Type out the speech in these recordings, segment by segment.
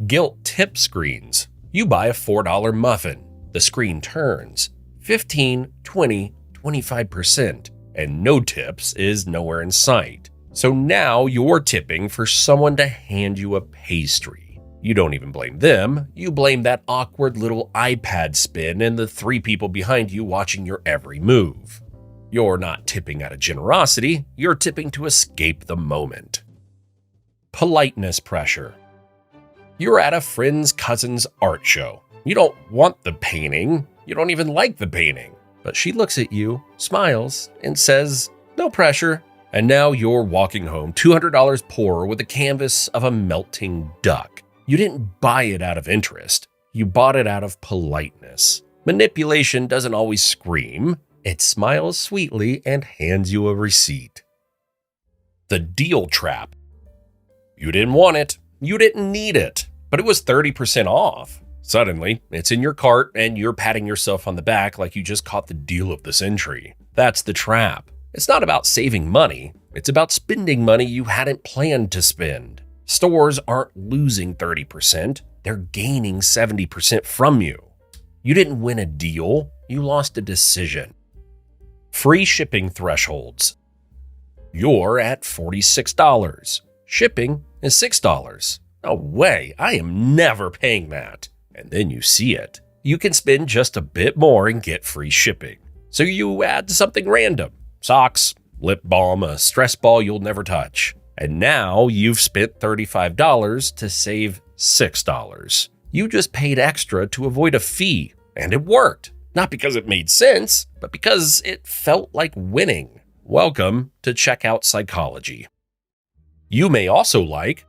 Guilt tip screens. You buy a $4 muffin. The screen turns 15, 20, 25%, and no tips is nowhere in sight. So now you're tipping for someone to hand you a pastry. You don't even blame them, you blame that awkward little iPad spin and the 3 people behind you watching your every move. You're not tipping out of generosity, you're tipping to escape the moment. Politeness pressure. You're at a friend's cousin's art show. You don't want the painting, you don't even like the painting, but she looks at you, smiles, and says, "No pressure." And now you're walking home $200 poorer with a canvas of a melting duck. You didn't buy it out of interest. You bought it out of politeness. Manipulation doesn't always scream. It smiles sweetly and hands you a receipt. The deal trap. You didn't want it. You didn't need it. But it was 30% off. Suddenly, it's in your cart and you're patting yourself on the back like you just caught the deal of the century. That's the trap. It's not about saving money. It's about spending money you hadn't planned to spend. Stores aren't losing 30%. They're gaining 70% from you. You didn't win a deal. You lost a decision. Free shipping thresholds. You're at $46. Shipping is $6. No way, I am never paying that. And then you see it. You can spend just a bit more and get free shipping. So you add something random. Socks, lip balm, a stress ball you'll never touch. And now you've spent $35 to save $6. You just paid extra to avoid a fee, and it worked. Not because it made sense, but because it felt like winning. Welcome to checkout psychology. You may also like,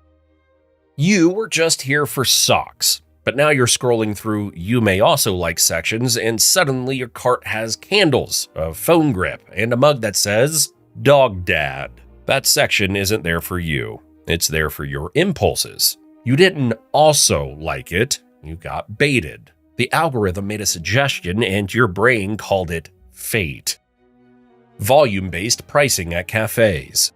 you were just here for socks, but now you're scrolling through you may also like sections and suddenly your cart has candles, a phone grip, and a mug that says, Dog Dad. That section isn't there for you. It's there for your impulses. You didn't also like it. You got baited. The algorithm made a suggestion and your brain called it fate. Volume-based pricing at cafes.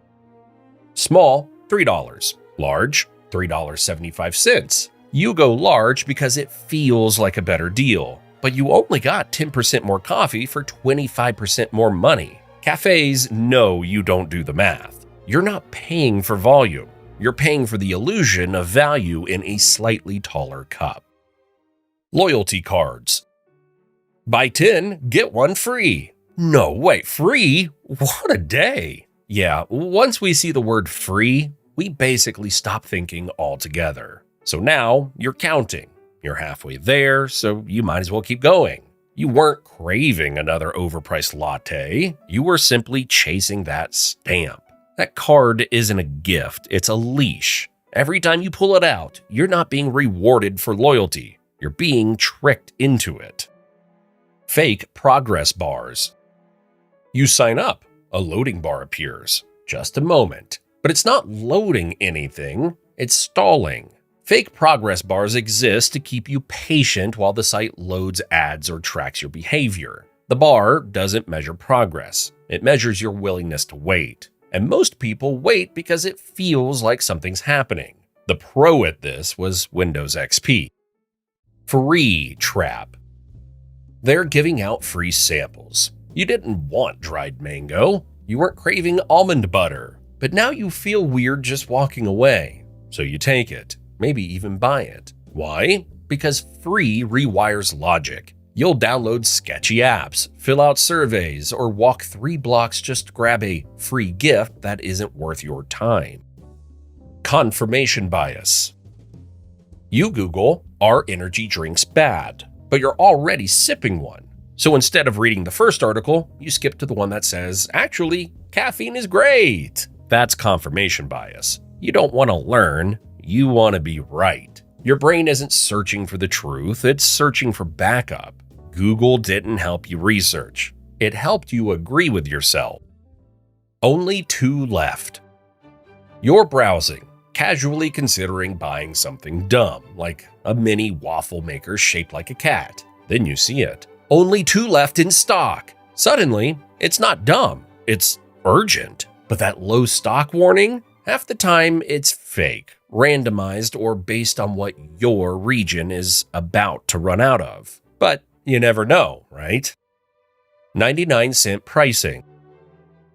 Small, $3. Large, $3.75. You go large because it feels like a better deal, but you only got 10% more coffee for 25% more money. Cafes know you don't do the math. You're not paying for volume. You're paying for the illusion of value in a slightly taller cup. Loyalty cards. Buy 10, get 1 free. No, wait, free? What a day. Yeah, once we see the word free, we basically stop thinking altogether. So now you're counting. You're halfway there, so you might as well keep going. You weren't craving another overpriced latte. You were simply chasing that stamp. That card isn't a gift, it's a leash. Every time you pull it out, you're not being rewarded for loyalty. You're being tricked into it. Fake progress bars. You sign up. A loading bar appears. Just a moment. But it's not loading anything, it's stalling. Fake progress bars exist to keep you patient while the site loads ads or tracks your behavior. The bar doesn't measure progress. It measures your willingness to wait. And most people wait because it feels like something's happening. The pro at this was Windows XP. Free trap. They're giving out free samples. You didn't want dried mango. You weren't craving almond butter. But now you feel weird just walking away. So you take it. Maybe even buy it. Why? Because free rewires logic. You'll download sketchy apps, fill out surveys, or walk 3 blocks just to grab a free gift that isn't worth your time. Confirmation bias. You Google, "Are energy drinks bad?" But you're already sipping one. So instead of reading the first article, you skip to the one that says, "Actually, caffeine is great." That's confirmation bias. You don't want to learn. You want to be right. Your brain isn't searching for the truth, it's searching for backup. Google didn't help you research. It helped you agree with yourself. Only 2 left. You're browsing, casually considering buying something dumb, like a mini waffle maker shaped like a cat. Then you see it. Only 2 left in stock. Suddenly, it's not dumb, it's urgent. But that low stock warning? Half the time, it's fake. randomized or based on what your region is about to run out of. But you never know, right? 99-cent pricing.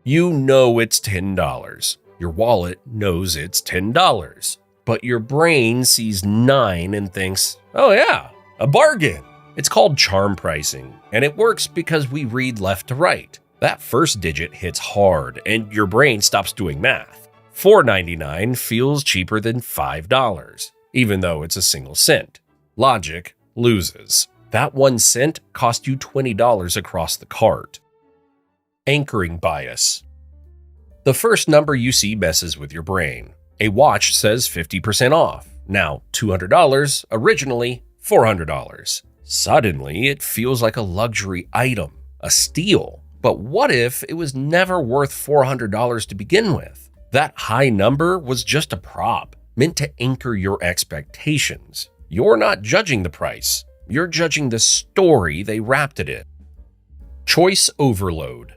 You know it's $10. Your wallet knows it's $10. But your brain sees 9 and thinks, oh yeah, a bargain. It's called charm pricing, and it works because we read left to right. That first digit hits hard, and your brain stops doing math. $4.99 feels cheaper than $5, even though it's a single cent. Logic loses. That 1 cent cost you $20 across the cart. Anchoring bias. The first number you see messes with your brain. A watch says 50% off. Now $200, originally $400. Suddenly, it feels like a luxury item, a steal. But what if it was never worth $400 to begin with? That high number was just a prop, meant to anchor your expectations. You're not judging the price. You're judging the story they wrapped it in. Choice overload.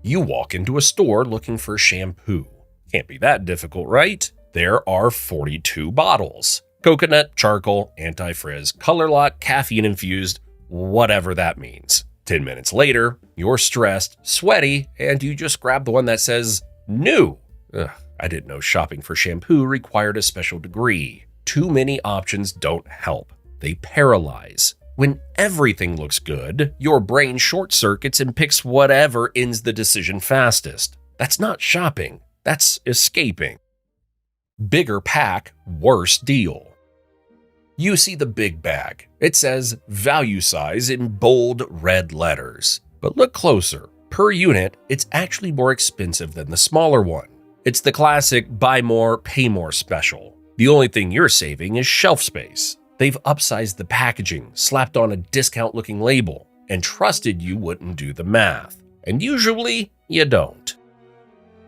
You walk into a store looking for shampoo. Can't be that difficult, right? There are 42 bottles. Coconut, charcoal, anti-frizz, color lock, caffeine-infused, whatever that means. 10 minutes later, you're stressed, sweaty, and you just grab the one that says new. Ugh, I didn't know shopping for shampoo required a special degree. Too many options don't help. They paralyze. When everything looks good, your brain short-circuits and picks whatever ends the decision fastest. That's not shopping. That's escaping. Bigger pack, worse deal. You see the big bag. It says value size in bold red letters. But look closer. Per unit, it's actually more expensive than the smaller one. It's the classic buy more, pay more special. The only thing you're saving is shelf space. They've upsized the packaging, slapped on a discount-looking label, and trusted you wouldn't do the math. And usually, you don't.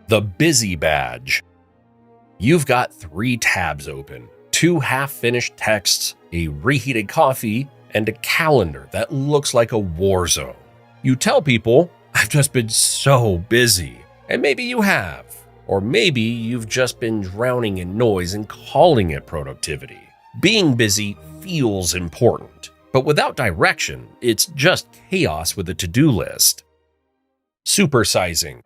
The busy badge. You've got 3 tabs open, 2 half-finished texts, a reheated coffee, and a calendar that looks like a war zone. You tell people, I've just been so busy. And maybe you have. Or maybe you've just been drowning in noise and calling it productivity. Being busy feels important, but without direction, it's just chaos with a to-do list. Supersizing.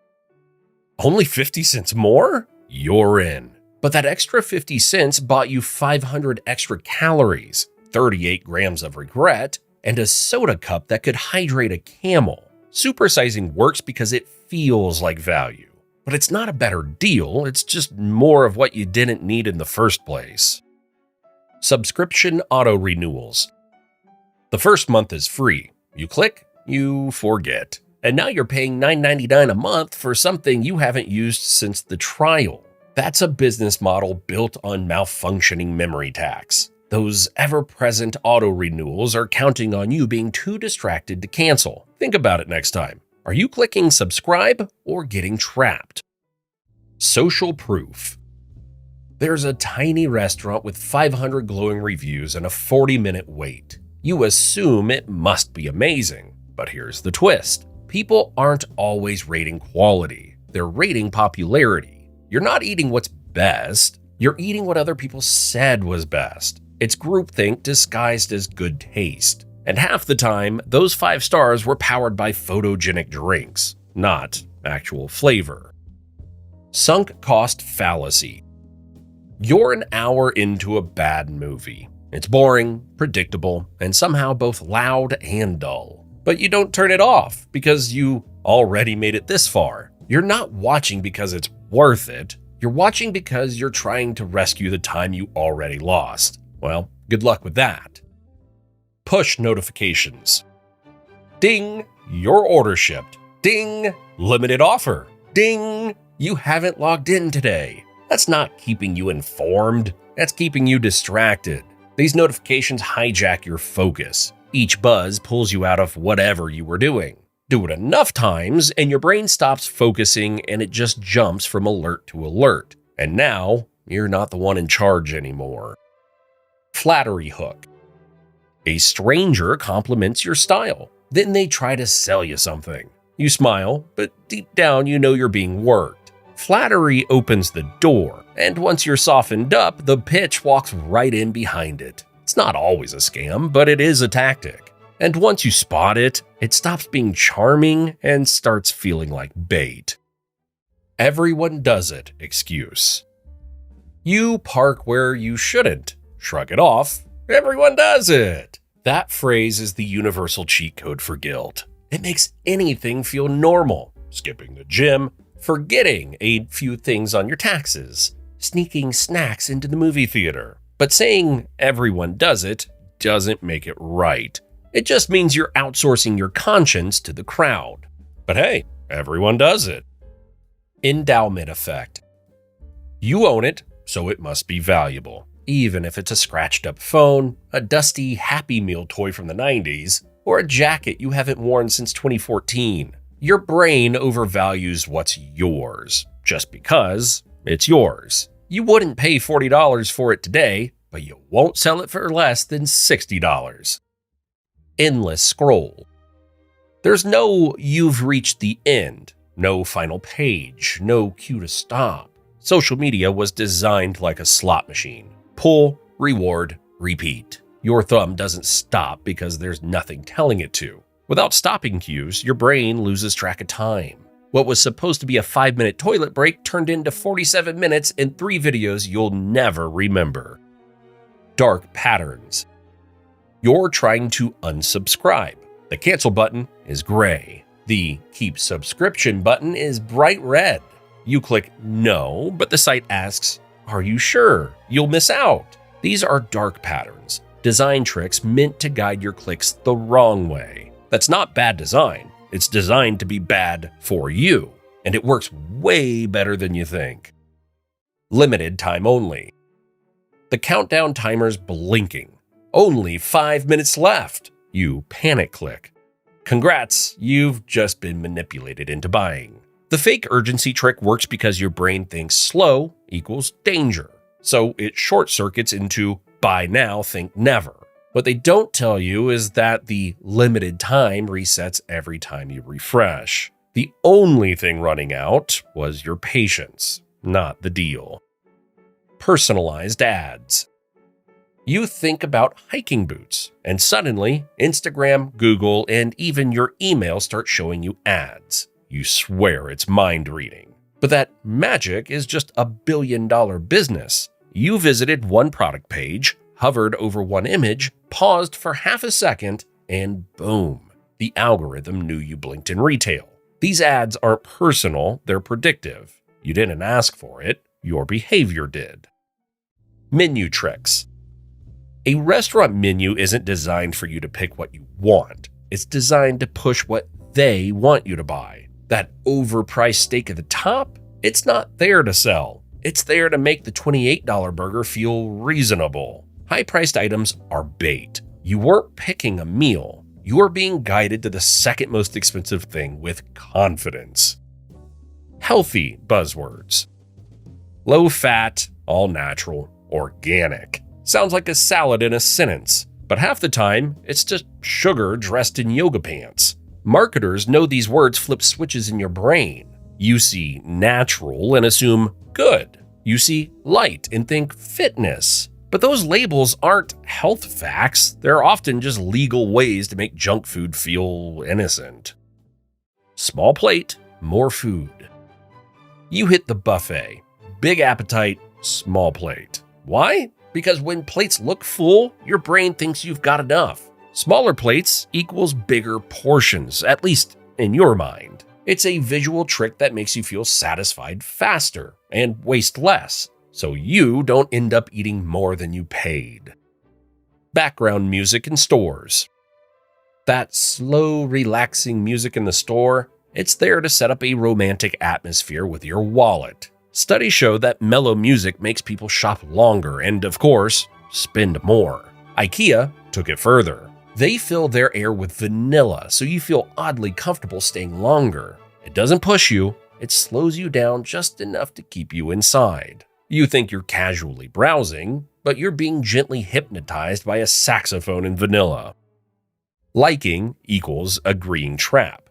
Only 50 cents more? You're in. But that extra 50 cents bought you 500 extra calories, 38 grams of regret, and a soda cup that could hydrate a camel. Supersizing works because it feels like value. But it's not a better deal, it's just more of what you didn't need in the first place. Subscription auto-renewals. The first month is free. You click, you forget. And now you're paying $9.99 a month for something you haven't used since the trial. That's a business model built on malfunctioning memory tax. Those ever-present auto-renewals are counting on you being too distracted to cancel. Think about it next time. Are you clicking subscribe or getting trapped? Social proof. There's a tiny restaurant with 500 glowing reviews and a 40-minute wait. You assume it must be amazing, but here's the twist. People aren't always rating quality. They're rating popularity. You're not eating what's best. You're eating what other people said was best. It's groupthink disguised as good taste. And half the time, those 5 stars were powered by photogenic drinks, not actual flavor. Sunk cost fallacy. You're an hour into a bad movie. It's boring, predictable, and somehow both loud and dull. But you don't turn it off because you already made it this far. You're not watching because it's worth it. You're watching because you're trying to rescue the time you already lost. Well, good luck with that. Push notifications. Ding, your order shipped. Ding, limited offer. Ding, you haven't logged in today. That's not keeping you informed. That's keeping you distracted. These notifications hijack your focus. Each buzz pulls you out of whatever you were doing. Do it enough times and your brain stops focusing and it just jumps from alert to alert. And now, you're not the one in charge anymore. Flattery Hook. A stranger compliments your style. Then they try to sell you something. You smile, but deep down you know you're being worked. Flattery opens the door, and once you're softened up, the pitch walks right in behind it. It's not always a scam, but it is a tactic. And once you spot it, it stops being charming and starts feeling like bait. Everyone does it excuse. You park where you shouldn't. Shrug it off. Everyone does it. That phrase is the universal cheat code for guilt. It makes anything feel normal. Skipping the gym, forgetting a few things on your taxes, sneaking snacks into the movie theater. But saying everyone does it doesn't make it right. It just means you're outsourcing your conscience to the crowd. But hey, everyone does it. Endowment Effect. You own it, so it must be valuable. Even if it's a scratched up phone, a dusty Happy Meal toy from the 90s, or a jacket you haven't worn since 2014. Your brain overvalues what's yours, just because it's yours. You wouldn't pay $40 for it today, but you won't sell it for less than $60. Endless scroll. There's no "you've reached the end," no final page, no cue to stop. Social media was designed like a slot machine. Pull, reward, repeat. Your thumb doesn't stop because there's nothing telling it to. Without stopping cues, your brain loses track of time. What was supposed to be a 5-minute toilet break turned into 47 minutes and 3 videos you'll never remember. Dark patterns. You're trying to unsubscribe. The cancel button is gray. The keep subscription button is bright red. You click no, but the site asks, "Are you sure? You'll miss out." These are dark patterns, design tricks meant to guide your clicks the wrong way. That's not bad design. It's designed to be bad for you, and it works way better than you think. Limited time only. The countdown timer's blinking. Only 5 minutes left. You panic click. Congrats, you've just been manipulated into buying. The fake urgency trick works because your brain thinks slow equals danger. So it short circuits into buy now, think never. What they don't tell you is that the limited time resets every time you refresh. The only thing running out was your patience, not the deal. Personalized ads. You think about hiking boots, and suddenly Instagram, Google, and even your email start showing you ads. You swear it's mind reading. But that magic is just a billion-dollar business. You visited one product page, hovered over one image, paused for half a second, and boom, the algorithm knew you blinked in retail. These ads aren't personal, they're predictive. You didn't ask for it, your behavior did. Menu tricks. A restaurant menu isn't designed for you to pick what you want. It's designed to push what they want you to buy. That overpriced steak at the top, it's not there to sell. It's there to make the $28 burger feel reasonable. High-priced items are bait. You weren't picking a meal. You are being guided to the second most expensive thing with confidence. Healthy buzzwords. Low fat, all natural, organic. Sounds like a salad in a sentence, but half the time, it's just sugar dressed in yoga pants. Marketers know these words flip switches in your brain. You see natural and assume good. You see light and think fitness. But those labels aren't health facts. They're often just legal ways to make junk food feel innocent. Small plate, more food. You hit the buffet. Big appetite, small plate. Why? Because when plates look full, your brain thinks you've got enough. Smaller plates equals bigger portions, at least in your mind. It's a visual trick that makes you feel satisfied faster and waste less, so you don't end up eating more than you paid. Background music in stores. That slow, relaxing music in the store, it's there to set up a romantic atmosphere with your wallet. Studies show that mellow music makes people shop longer and, of course, spend more. IKEA took it further. They fill their air with vanilla, so you feel oddly comfortable staying longer. It doesn't push you, it slows you down just enough to keep you inside. You think you're casually browsing, but you're being gently hypnotized by a saxophone in vanilla. Liking equals agreeing trap.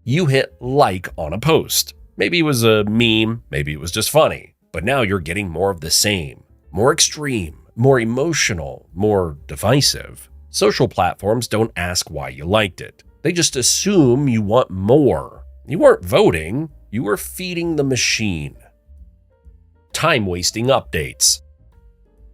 You hit like on a post. Maybe it was a meme, maybe it was just funny. But now you're getting more of the same. More extreme, more emotional, more divisive. Social platforms don't ask why you liked it. They just assume you want more. You weren't voting, you were feeding the machine. Time-wasting updates.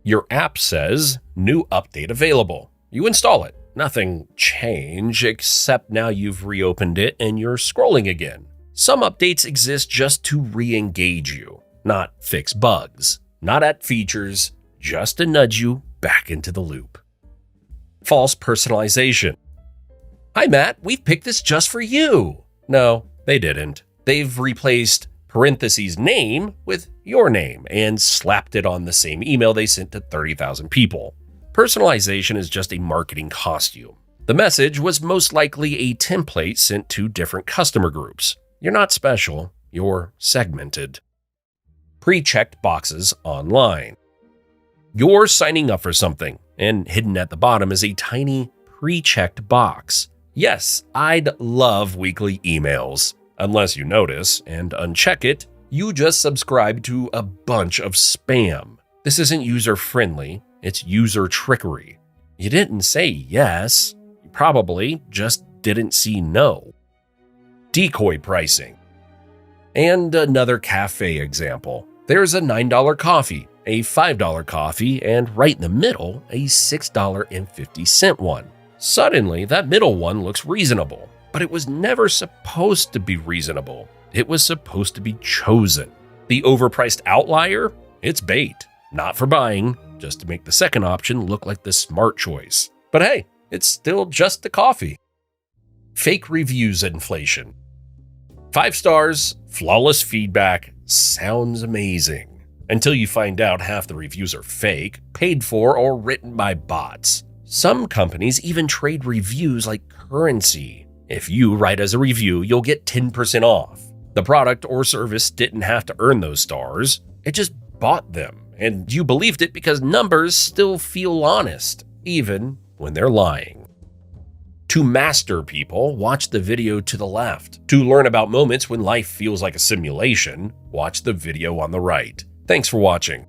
Your app says, new update available. You install it. Nothing changed, except now you've reopened it and you're scrolling again. Some updates exist just to re-engage you, not fix bugs, not add features, just to nudge you back into the loop. False personalization. Hi Matt, we've picked this just for you. No, they didn't. They've replaced parentheses name with your name and slapped it on the same email they sent to 30,000 people. Personalization is just a marketing costume. The message was most likely a template sent to different customer groups. You're not special, you're segmented. Pre-checked boxes online. You're signing up for something, and hidden at the bottom is a tiny pre-checked box. Yes, I'd love weekly emails. Unless you notice and uncheck it, you just subscribe to a bunch of spam. This isn't user-friendly, it's user trickery. You didn't say yes, you probably just didn't see no. Decoy pricing. And another cafe example. There's a $9 coffee, a $5 coffee, and right in the middle, a $6.50 one. Suddenly, that middle one looks reasonable, but it was never supposed to be reasonable. It was supposed to be chosen. The overpriced outlier? It's bait. Not for buying, just to make the second option look like the smart choice. But hey, it's still just a coffee. Fake reviews inflation. 5 stars, flawless feedback, sounds amazing. Until you find out half the reviews are fake, paid for, or written by bots. Some companies even trade reviews like currency. If you write as a review, you'll get 10% off. The product or service didn't have to earn those stars, it just bought them. And you believed it because numbers still feel honest, even when they're lying. To master people, watch the video to the left. To learn about moments when life feels like a simulation, watch the video on the right. Thanks for watching.